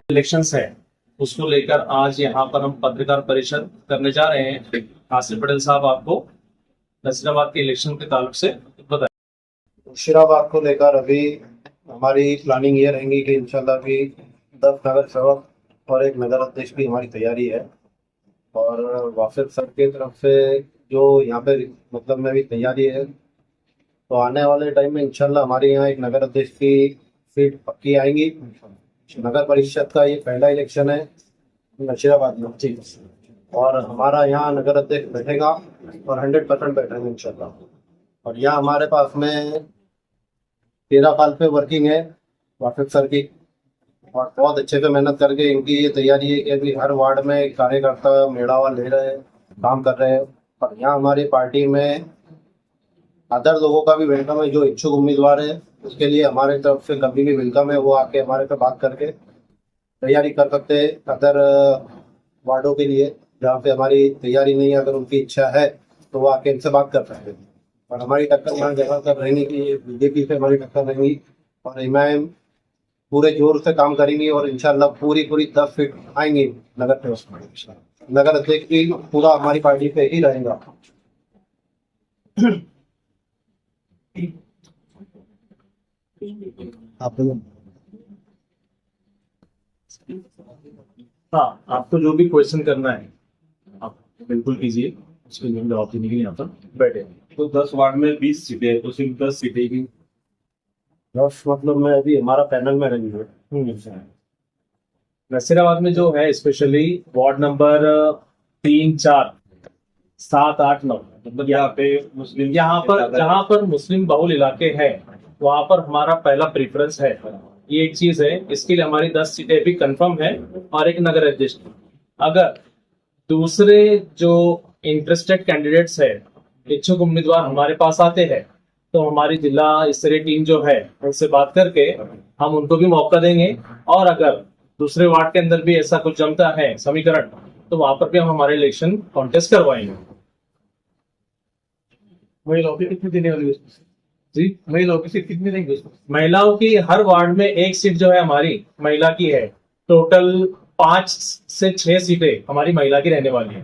Elections है, उसको लेकर आज यहाँ पर हम पत्रकार परिषद करने जा रहे हैं। आसिफ पटेल साहब आपको नसीराबाद के इलेक्शन के ताल्लुक से बताएं। नसीराबाद को लेकर अभी हमारी प्लानिंग ये रहेंगी कि इंशाल्लाह भी 10 नगर सेवक और एक नगर अध्यक्ष की हमारी तैयारी है। और वाफिद सर की तरफ से जो यहाँ पे मतलब में भी तैयारी है, तो आने वाले टाइम में इंशाल्लाह हमारे यहाँ एक नगर अध्यक्ष की सीट पक्की आएंगी। नगर परिषद का ये पहला इलेक्शन है नसीराबाद में, ठीक, और हमारा यहाँ नगर अध्यक्ष बैठेगा और 100% बैठेंगे इंशाल्लाह। और यहाँ हमारे पास में 13 साल पे वर्किंग है वाफिद सर की, और बहुत अच्छे से मेहनत करके इनकी ये तैयारी है कि अभी हर वार्ड में कार्यकर्ता मेड़ावा ले रहे हैं, काम कर रहे हैं। और यहाँ हमारी पार्टी में अदर लोगों का भी वेलकम है, जो इच्छुक उम्मीदवार है उसके लिए हमारे तरफ से कभी भी वेलकम है। वो आके हमारे से बात करके तैयारी कर सकते हैं अदर वार्डों के लिए जहाँ पे हमारी तैयारी नहीं है। अगर उनकी इच्छा है तो वो आके इनसे बात कर सकते हैं। और हमारी टक्कर यहाँ जगह कर रहेंगी कि बीजेपी से हमारी टक्कर रहेंगी और इमाम पूरे जोर से काम करेंगी और इंशाल्लाह पूरी 10 सीट आएंगी नगर से। नगर अध्यक्ष की पूरा हमारी पार्टी पे ही रहेगा। आप हाँ, आपको जो भी क्वेश्चन करना है आप बिल्कुल कीजिए, उसके लिए जवाब देने के लिए यहाँ पर बैठे। तो 10 वार्ड में 20 सीटें, तो सिर्फ 10 सीटें की 10 मतलब में अभी हमारा पैनल में रहेंगे। नसीराबाद में जो है स्पेशली वार्ड नंबर 3, 4, 7, 8, 9, मतलब यहाँ पे मुस्लिम, यहाँ पर जहाँ पर मुस्लिम बहुल इलाके हैं वहां पर हमारा पहला प्रेफरेंस है। ये एक चीज है, इसके लिए हमारी 10 सीटें भी कंफर्म है और एक नगर अध्यक्ष। अगर दूसरे जो इंटरेस्टेड कैंडिडेट्स है, इच्छुक उम्मीदवार हमारे पास आते हैं, तो हमारी जिला स्तरीय टीम जो है उनसे बात करके हम उनको भी मौका देंगे। और अगर दूसरे वार्ड के अंदर भी ऐसा कुछ जमता है समीकरण, तो वहां पर भी हम हमारे इलेक्शन कॉन्टेस्ट करवाएंगे। महिलाओं की कितनी देने वाली जी, महिलाओं की सीट कितनी देंगे? महिलाओं की हर वार्ड में एक सीट जो है हमारी महिला की है। टोटल 5 से 6 सीटें हमारी महिला की रहने वाली है,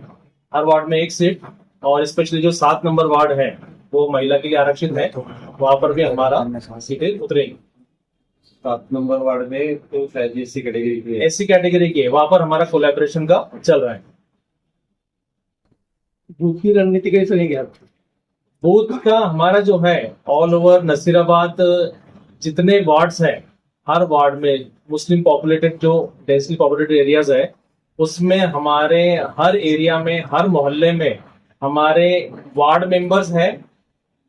हर वार्ड में एक सीट। और स्पेशली जो 7 नंबर वार्ड है वो महिला के लिए आरक्षित है, वहां पर भी हमारा सीटें उतरेंगी। 7 नंबर वार्ड में तो शायद एससी कैटेगरी की है। एससी कैटेगरी की है, वहां पर हमारा कोलैबोरेशन का चल रहा है। बूथ की रणनीति कैसे रहेगी आपकी? बूथ का हमारा जो है ऑल ओवर नसीराबाद जितने वार्ड्स हैं, हर वार्ड में मुस्लिम पॉपुलेटेड जो डेंसली पॉपुलेटेड एरियाज है, उसमें हमारे हर एरिया में, हर मोहल्ले में हमारे वार्ड मेंबर्स हैं,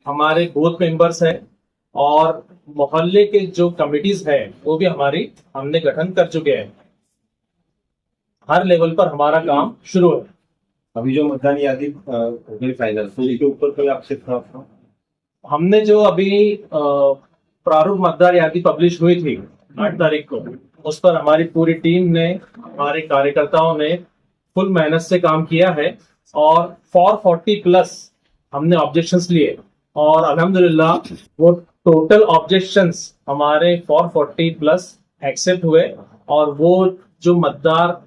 हमारे बूथ मेंबर्स हैं, और मोहल्ले के जो कमिटीज है वो भी हमने गठन कर चुके हैं। हर लेवल पर हमारा काम शुरू है। अभी जो मतदान यादी फाइनल, तो इसके ऊपर कोई आक्षेप था आपका? हमने जो अभी प्रारूप मतदार यादी पब्लिश हुई थी 8 तारीख को, उस पर हमारी पूरी टीम ने, हमारे कार्यकर्ताओं ने फुल मेहनत से काम किया है और 440+ हमने ऑब्जेक्शंस लिए और अल्हम्दुलिल्लाह वो टोटल ऑब्जेक्शंस हमारे 440+ एक्सेप्ट हुए। और वो जो मतदार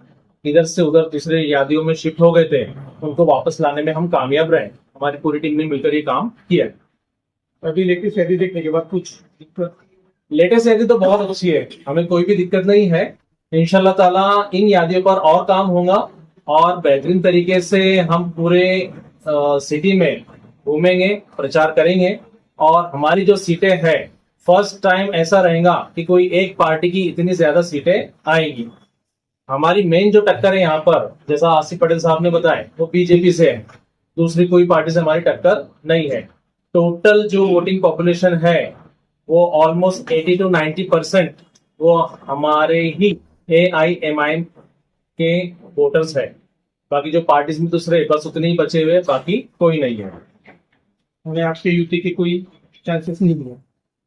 इधर से उधर दूसरे यादियों में शिफ्ट हो गए थे, उनको वापस लाने में हम कामयाब रहे। हमारी पूरी टीम ने मिलकर ये काम किया। अभी लेटेस्ट यादी देखने के बाद कुछ दिक्कत? लेटेस्ट यादी तो बहुत अच्छी है, हमें कोई भी दिक्कत नहीं है। इंशाल्लाह ताला इन यादियों पर और काम होगा और बेहतरीन तरीके से हम पूरे सिटी में घूमेंगे, प्रचार करेंगे। और हमारी जो सीटें हैं, फर्स्ट टाइम ऐसा रहेगा कि कोई एक पार्टी की इतनी ज्यादा सीटें आएंगी। हमारी मेन जो टक्कर है यहाँ पर, जैसा आसिफ पटेल साहब ने बताया, वो बीजेपी से है, दूसरी कोई पार्टी से हमारी टक्कर नहीं है। टोटल जो वोटिंग पॉपुलेशन है वो ऑलमोस्ट 80 to 90% वो हमारे ही AIMIM के वोटर्स है। बाकी जो पार्टीज में दूसरे बस उतने ही बचे हुए, बाकी कोई नहीं है। हमें आपके यूटी के कोई चांसेस नहीं है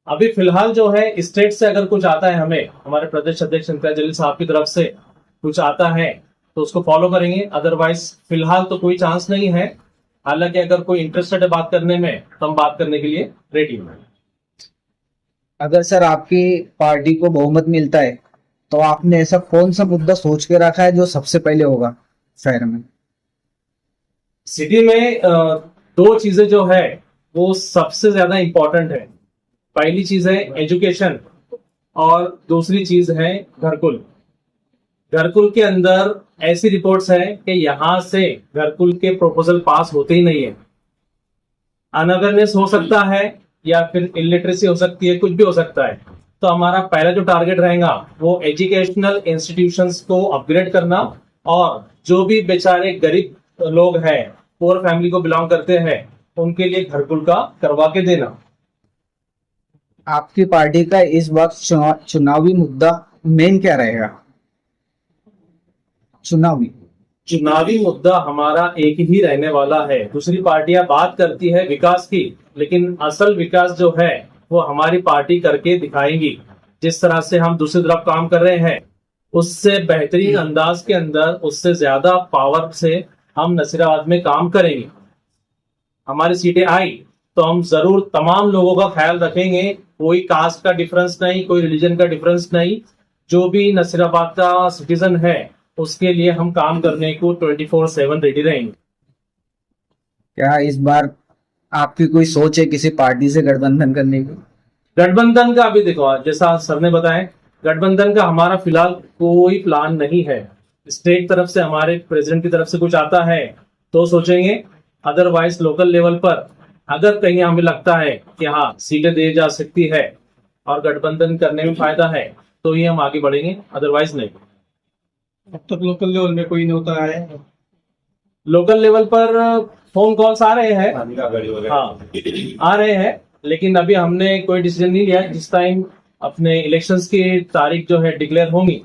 अभी फिलहाल जो है स्टेट से अगर कुछ आता है, हमें हमारे प्रदेश अध्यक्ष इम्तियाज जलील साहब की तरफ से कुछ आता है तो उसको फॉलो करेंगे। अदरवाइज फिलहाल तो कोई चांस नहीं है। हालांकि अगर कोई इंटरेस्टेड है बात करने में, तो हम बात करने के लिए रेडी हैं। अगर सर आपकी पार्टी को बहुमत मिलता है तो आपने ऐसा कौन सा मुद्दा सोच के रखा है जो सबसे पहले होगा शहर में? सिटी में दो चीजें जो है वो सबसे ज्यादा इंपॉर्टेंट है। पहली चीज है एजुकेशन और दूसरी चीज है घरकुल। घरकुल के अंदर ऐसी रिपोर्ट्स हैं कि यहां से घरकुल के प्रपोजल पास होते ही नहीं है। अनअवेयरनेस हो सकता है या फिर इलिटरेसी हो सकती है, कुछ भी हो सकता है। तो हमारा पहला जो टारगेट रहेगा वो एजुकेशनल इंस्टीट्यूशंस को अपग्रेड करना, और जो भी बेचारे गरीब लोग हैं, पुअर फैमिली को बिलोंग करते हैं, उनके लिए घरकुल का करवा के देना। आपकी पार्टी का इस वक्त चुनावी मुद्दा मेन क्या रहेगा? चुनावी मुद्दा हमारा एक ही रहने वाला है। दूसरी पार्टियां बात करती है विकास की, लेकिन असल विकास जो है वो हमारी पार्टी करके दिखाएंगी। जिस तरह से हम दूसरी तरफ काम कर रहे हैं उससे बेहतरीन अंदाज के अंदर, उससे ज्यादा पावर से हम नसीराबाद में काम करेंगे। हमारी सीटें आई तो हम जरूर तमाम लोगों का ख्याल रखेंगे। कोई कास्ट का डिफरेंस नहीं, कोई रिलीजन का डिफरेंस नहीं। जो भी नसीराबाद का सिटीजन है उसके लिए हम काम करने को 24/7 रेडी रहेंगे। क्या इस बार आपकी कोई सोच है किसी पार्टी से गठबंधन करने की? गठबंधन का अभी देखो, जैसा सर ने बताया, गठबंधन का हमारा फिलहाल कोई प्लान नहीं है। स्टेट तरफ से, हमारे प्रेसिडेंट की तरफ से कुछ आता है तो सोचेंगे, अदरवाइज लोकल लेवल पर अगर कहीं हमें लगता है कि हाँ सीटें दी जा सकती है और गठबंधन करने में फायदा है तो ही हम आगे बढ़ेंगे, अदरवाइज नहीं। अब तक लोकल लेवल में कोई न्योता आया है? लोकल लेवल पर फोन कॉल्स आ रहे हैं, गाड़ी वगैरह हाँ आ रहे हैं, लेकिन अभी हमने कोई डिसीजन नहीं लिया है। जिस टाइम अपने इलेक्शंस की तारीख जो है डिक्लेयर होंगी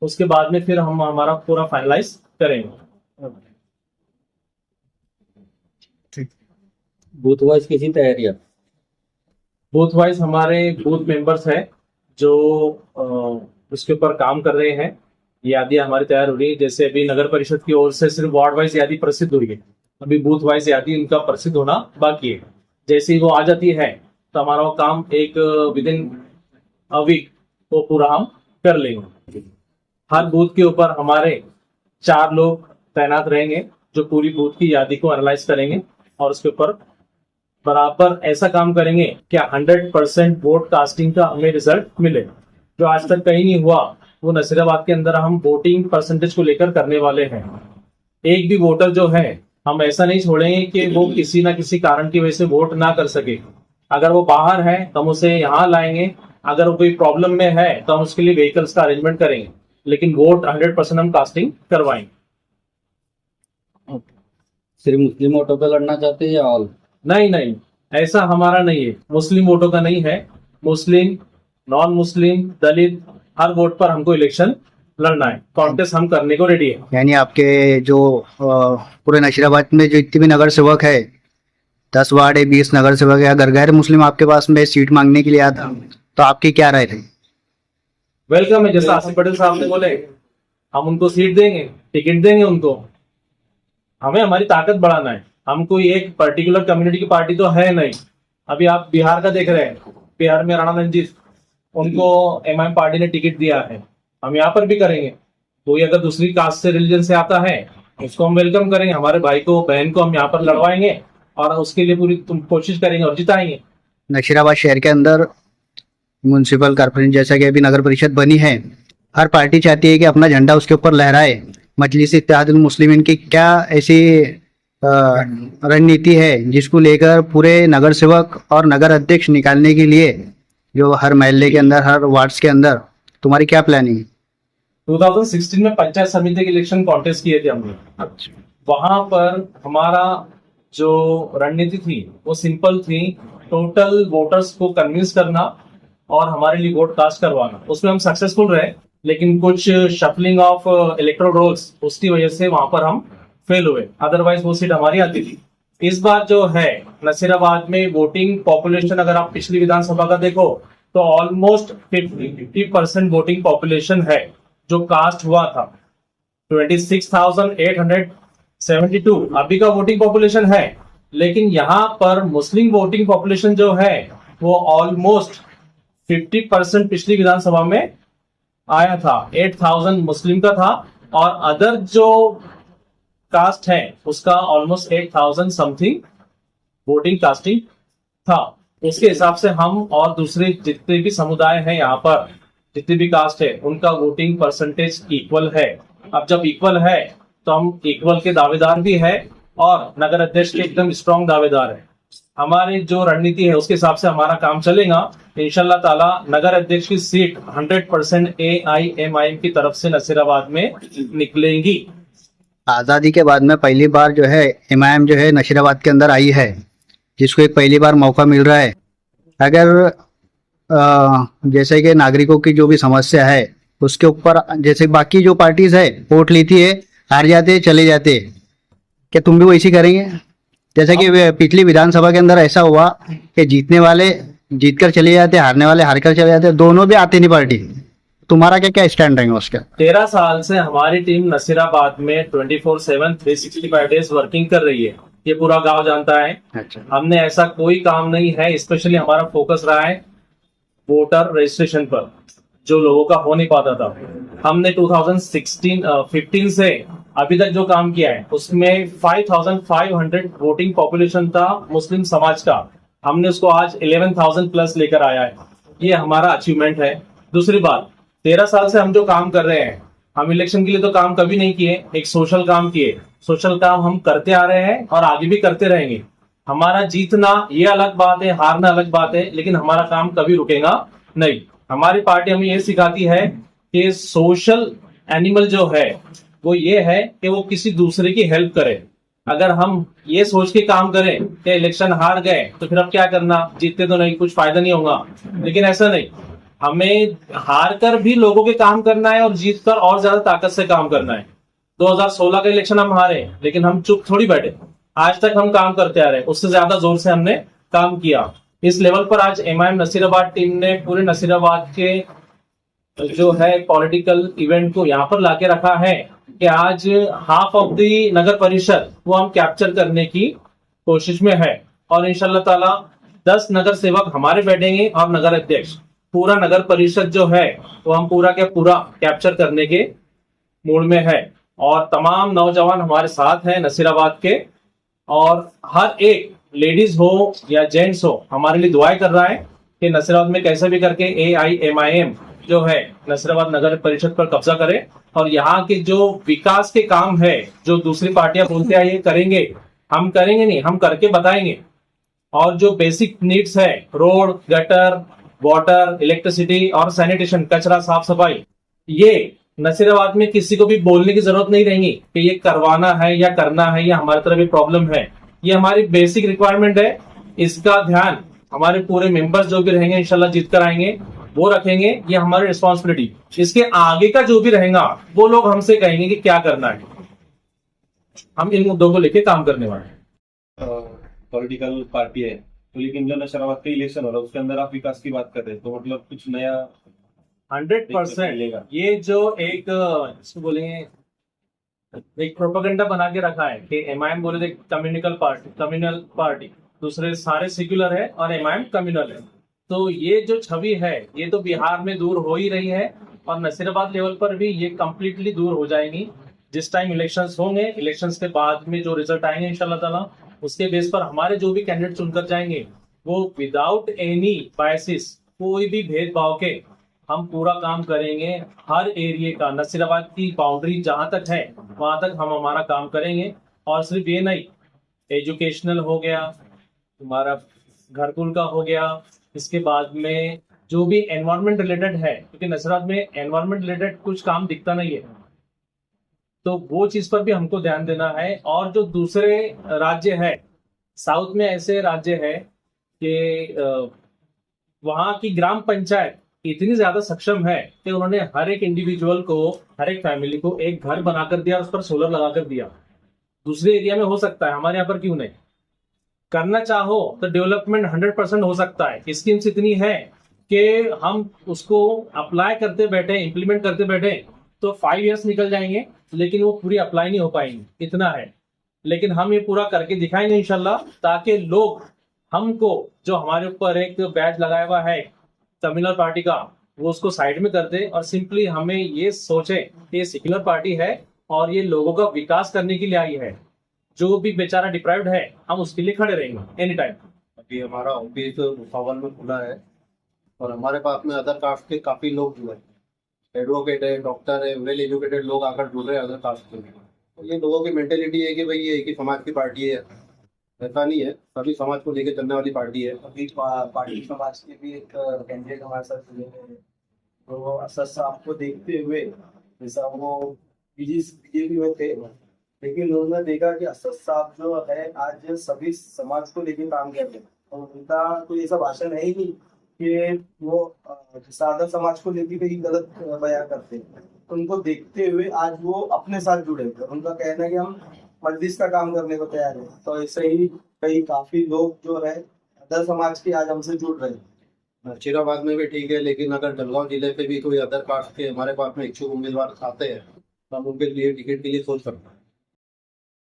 उसके बाद में फिर हम हमारा पूरा फाइनलाइज करेंगे। बूथ वाइज किसी तैयारी है? बूथ वाइज हमारे बूथ मेंबर्स हैं जो उसके ऊपर काम कर रहे हैं। यादी हमारी तैयार हो रही है। जैसे अभी नगर परिषद की ओर से सिर्फ वार्ड वाइज यादी प्रसिद्ध हुई है, अभी बूथ वाइज यादी इनका प्रसिद्ध होना बाकी है। जैसे ही वो आ जाती है तो हमारा वो काम एक विद इन अ वीक वो पूरा हम कर लेंगे। हर बूथ के ऊपर हमारे 4 लोग तैनात रहेंगे जो पूरी बूथ की यादी को एनालाइज करेंगे और उसके ऊपर बराबर ऐसा काम करेंगे कि 100% वोट कास्टिंग का हमें रिजल्ट मिले। जो आज तक कहीं नहीं हुआ वो नसीराबाद के अंदर हम वोटिंग परसेंटेज को लेकर करने वाले हैं। एक भी वोटर जो है हम ऐसा नहीं छोड़ेंगे कि वो किसी ना किसी कारण की वजह से वोट ना कर सके। अगर वो बाहर है तो हम उसे यहाँ लाएंगे, अगर वो कोई प्रॉब्लम में है तो हम उसके लिए व्हीकल्स का अरेंजमेंट करेंगे, लेकिन वोट 100% हम कास्टिंग करवाएंगे। सिर्फ मुस्लिम वोटों पे लड़ना चाहते हैं या ऑल? नहीं नहीं, ऐसा हमारा नहीं है। मुस्लिम वोटों का नहीं है। मुस्लिम, नॉन मुस्लिम, दलित, हर वोट पर हमको इलेक्शन लड़ना है। कॉन्टेस्ट हम करने को रेडी है। यानी आपके जो पूरे नशीराबाद में जो इतने भी नगर सेवक है, 10 वार्ड है, 20 नगर सेवक है, अगर गैर मुस्लिम आपके पास में सीट मांगने के लिए आता तो आपकी क्या राय थी? वेलकम है। जैसा आसिफ पटेल साहब ने बोले, हम उनको सीट देंगे, टिकट देंगे उनको। हमें हमारी ताकत बढ़ाना है। हम कोई एक पर्टिकुलर कम्युनिटी की पार्टी तो है नहीं। अभी आप बिहार का देख रहे हैं, बिहार में राणा रंजीत, उनको एमआईएम पार्टी ने टिकट दिया है। हम यहाँ पर भी करेंगे। कोई अगर दूसरी कास्ट से, रिलीजन से आता है उसको हम वेलकम करेंगे। हमारे भाई को, बहन को हम यहाँ पर लड़वाएंगे और उसके लिए पूरी कोशिश करेंगे और जिताएंगे। नशीराबाद शहर के अंदर म्यूनसिपल कॉर्पोरेशन जैसा कि अभी नगर परिषद बनी है, हर पार्टी चाहती है कि अपना झंडा उसके ऊपर लहराए। मजलिस इत्तेहादुल मुस्लिमीन की क्या ऐसी रणनीति है जिसको लेकर पूरे नगर सेवक और नगर अध्यक्ष निकालने के लिए, जो हर महल्ले के अंदर, हर वार्ड्स के अंदर, तुम्हारी क्या प्लानिंग है? 2016 में पंचायत समिति के इलेक्शन कॉन्टेस्ट किए थे हमने। वहां पर हमारा जो रणनीति थी वो सिंपल थी, टोटल वोटर्स को कन्विंस करना और हमारे लिए वोट कास्ट करवाना। उसमें हम सक्सेसफुल रहे, लेकिन कुछ शफलिंग ऑफ इलेक्ट्रोल रोल्स उसकी वजह से वहां पर हम फेल हुए, अदरवाइज वो सीट हमारी आती थी। इस बार जो है नसीराबाद में वोटिंग पॉपुलेशन, अगर आप पिछली विधानसभा का देखो तो ऑलमोस्ट 50% वोटिंग पॉपुलेशन है जो कास्ट हुआ था। 26,872 अभी का वोटिंग पॉपुलेशन है, लेकिन यहाँ पर मुस्लिम वोटिंग पॉपुलेशन जो है वो ऑलमोस्ट 50% पिछली विधानसभा में आया था, 8,000 मुस्लिम का था और अदर जो कास्ट है उसका ऑलमोस्ट 8,000 समथिंग वोटिंग कास्टिंग था। इसके हिसाब से हम और दूसरे जितने भी समुदाय हैं यहाँ पर, जितने भी कास्ट है, उनका वोटिंग परसेंटेज इक्वल है। अब जब इक्वल है तो हम इक्वल के दावेदार भी है और नगर अध्यक्ष के एकदम स्ट्रॉन्ग दावेदार है। हमारी जो रणनीति है उसके हिसाब से हमारा काम चलेगा। इंशाल्लाह ताला नगर अध्यक्ष की सीट 100% AIMIM की तरफ से नसीराबाद में निकलेंगी। आज़ादी के बाद में पहली बार जो है एमआईएम जो है नशीराबाद के अंदर आई है, जिसको एक पहली बार मौका मिल रहा है। अगर जैसे कि नागरिकों की जो भी समस्या है उसके ऊपर, जैसे बाकी जो पार्टीज है वोट लेती है, हार जाते चले जाते, क्या तुम भी वैसी करेंगे? जैसे कि पिछली विधानसभा के अंदर ऐसा हुआ कि जीतने वाले जीतकर चले जाते, हारने वाले हारकर चले जाते, दोनों भी आते नहीं पार्टी। तुम्हारा क्या क्या स्टैंड रहेगा उसका? 13 साल से हमारी टीम नसीराबाद में 24/7 365 डेज वर्किंग कर रही है। ये पूरा गांव जानता है। अच्छा, हमने ऐसा कोई काम नहीं है, स्पेशली हमारा फोकस रहा है वोटर रजिस्ट्रेशन पर, जो लोगों का हो नहीं पाता था। हमने 2015 से अभी तक जो काम किया है उसमें 5,500 वोटिंग पॉपुलेशन था मुस्लिम समाज का, हमने उसको आज 11,000 प्लस लेकर आया है। ये हमारा अचीवमेंट है। दूसरी बात, 13 साल से हम जो काम कर रहे हैं, हम इलेक्शन के लिए तो काम कभी नहीं किए, एक सोशल काम किए। सोशल काम हम करते आ रहे हैं और आगे भी करते रहेंगे। हमारा जीतना ये अलग बात है, हारना अलग बात है, लेकिन हमारा काम कभी रुकेगा नहीं। हमारी पार्टी हमें ये सिखाती है कि सोशल एनिमल जो है वो ये है कि वो किसी दूसरे की हेल्प करे। अगर हम ये सोच के काम करें कि इलेक्शन हार गए तो फिर अब क्या करना, जीतते तो नहीं, कुछ फायदा नहीं होगा, लेकिन ऐसा नहीं। हमें हार कर भी लोगों के काम करना है और जीत कर और ज्यादा ताकत से काम करना है। 2016 का इलेक्शन हम हारे, लेकिन हम चुप थोड़ी बैठे। आज तक हम काम करते आ रहे, उससे ज्यादा जोर से हमने काम किया। इस लेवल पर आज एमआईएम नसीराबाद टीम ने पूरे नसीराबाद के जो है पॉलिटिकल इवेंट को यहाँ पर लाके रखा है कि आज हाफ ऑफ द नगर परिषद वो हम कैप्चर करने की कोशिश में है। और इंशाल्लाह ताला 10 नगर सेवक हमारे बैठेंगे और नगर अध्यक्ष, पूरा नगर परिषद जो है वो हम पूरा के पूरा कैप्चर करने के मूड में है। और तमाम नौजवान हमारे साथ हैं नसीराबाद के, और हर एक लेडीज हो या जेंट्स हो हमारे लिए दुआएं कर रहा है कि नसीराबाद में कैसे भी करके AIMIM जो है नसीराबाद नगर परिषद पर कब्जा करे और यहाँ के जो विकास के काम है, जो दूसरी पार्टियां बोलते हैं ये करेंगे, हम करेंगे नहीं, हम करके बताएंगे। और जो बेसिक नीड्स है, रोड, गटर, वाटर, इलेक्ट्रिसिटी और सैनिटेशन, कचरा साफ सफाई, ये नसीराबाद में किसी को भी बोलने की जरूरत नहीं रहेगी कि ये करवाना है या करना है या हमारी तरफ भी प्रॉब्लम है। ये हमारी बेसिक रिक्वायरमेंट है। इसका ध्यान हमारे पूरे मेंबर्स जो भी रहेंगे इंशाल्लाह जीत कर आएंगे, वो रखेंगे। ये हमारी रिस्पॉन्सिबिलिटी। इसके आगे का जो भी रहेगा वो लोग हमसे कहेंगे कि क्या करना है। हम इन मुद्दों को लेके काम करने वाले हैं। पॉलिटिकल पार्टी है तो, लेकिन जो नशराबाद का इलेक्शन हो रहा है उसके अंदर आप विकास की बात कर रहे हैं, तो मतलब कुछ नया 100% ये जो एक इसको बोलेंगे एक प्रोपेगेंडा बना के रखा है कि एमआईएम बोले कम्युनल पार्टी, दूसरे सारे सेक्युलर है और एमआईएम कम्युनल है। तो ये जो छवि है ये तो बिहार में दूर हो ही रही है और नसीराबाद लेवल पर भी ये कंप्लीटली दूर हो जाएगी। जिस टाइम इलेक्शंस होंगे, इलेक्शंस के बाद में जो रिजल्ट आएंगे इंशाल्लाह ताला, उसके बेस पर हमारे जो भी कैंडिडेट चुनकर जाएंगे वो विदाउट एनी बायसिस, कोई भी भेदभाव के हम पूरा काम करेंगे। हर एरिया का, नसीराबाद की बाउंड्री जहां तक है वहां तक हम हमारा काम करेंगे। और सिर्फ ये नहीं, एजुकेशनल हो गया, तुम्हारा घरकुल का हो गया, इसके बाद में जो भी एनवायरमेंट रिलेटेड है, क्योंकि नसीराबाद में एनवायरमेंट रिलेटेड कुछ काम दिखता नहीं है, तो वो चीज पर भी हमको ध्यान देना है। और जो दूसरे राज्य है, साउथ में ऐसे राज्य है कि वहां की ग्राम पंचायत इतनी ज्यादा सक्षम है कि उन्होंने हर एक इंडिविजुअल को, हर एक फैमिली को एक घर बनाकर दिया और उस पर सोलर लगाकर दिया। दूसरे एरिया में हो सकता है, हमारे यहाँ पर क्यों नहीं? करना चाहो तो डेवलपमेंट 100% हो सकता है। स्कीम्स इतनी है कि हम उसको अप्लाई करते बैठे, इंप्लीमेंट करते बैठे तो 5 इयर्स निकल जाएंगे, लेकिन वो पूरी अप्लाई नहीं हो पाएंगी, इतना है। लेकिन हम ये पूरा करके दिखाएंगे इंशाल्लाह, ताकि लोग हमको, जो हमारे ऊपर एक बैच लगाया हुआ है तमिलनाडु पार्टी का वो उसको साइड में कर दे और सिंपली हमें ये सोचे कि ये सेक्युलर पार्टी है और ये लोगों का विकास करने के लिए आई है। जो भी बेचारा डिप्राइव्ड है हम उसके लिए खड़े रहेंगे एनी टाइम। अभी हमारा ऑफिस भुसावल में खुला है और हमारे पास में अदर कास्ट के काफी लोग जुड़े हैं। एडवोकेट है, डॉक्टर है, वेल एजुकेटेड लोग आकर जुड़ रहे हैं अदर कास्ट के। तो ये लोगों की मेंटेलिटी है कि भाई ये एक ही समाज की पार्टी है, ऐसा नहीं है, सभी समाज को लेकर चलने वाली पार्टी है। अभी पार्टी समाज के भी एक कैंडिडेट हमारे साथ जुड़े हैं, तो असद साहब को देखते हुए, जैसा वो बीजेपी में थे, लेकिन उन्होंने देखा कि असद साहब जो है आज सभी समाज को लेकर काम कर रहे हैं और उनका कोई ऐसा भाषण है ही नहीं कि वो सादा समाज को लेकर कहीं गलत बयां करते हैं। तो उनको देखते हुए आज वो अपने साथ जुड़े हुए, उनका कहना है कि हम मजलिस का काम करने को तैयार है। तो ऐसे ही कई काफी लोग जो है अदर समाज के आज हमसे जुड़ रहे हैं। नशीराबाद में भी ठीक है, लेकिन अगर जलगांव जिले से भी कोई अदर कास्ट के हमारे पास में इच्छुक उम्मीदवार आते हैं तो हम उनके लिए टिकट के लिए सोच सकते हैं।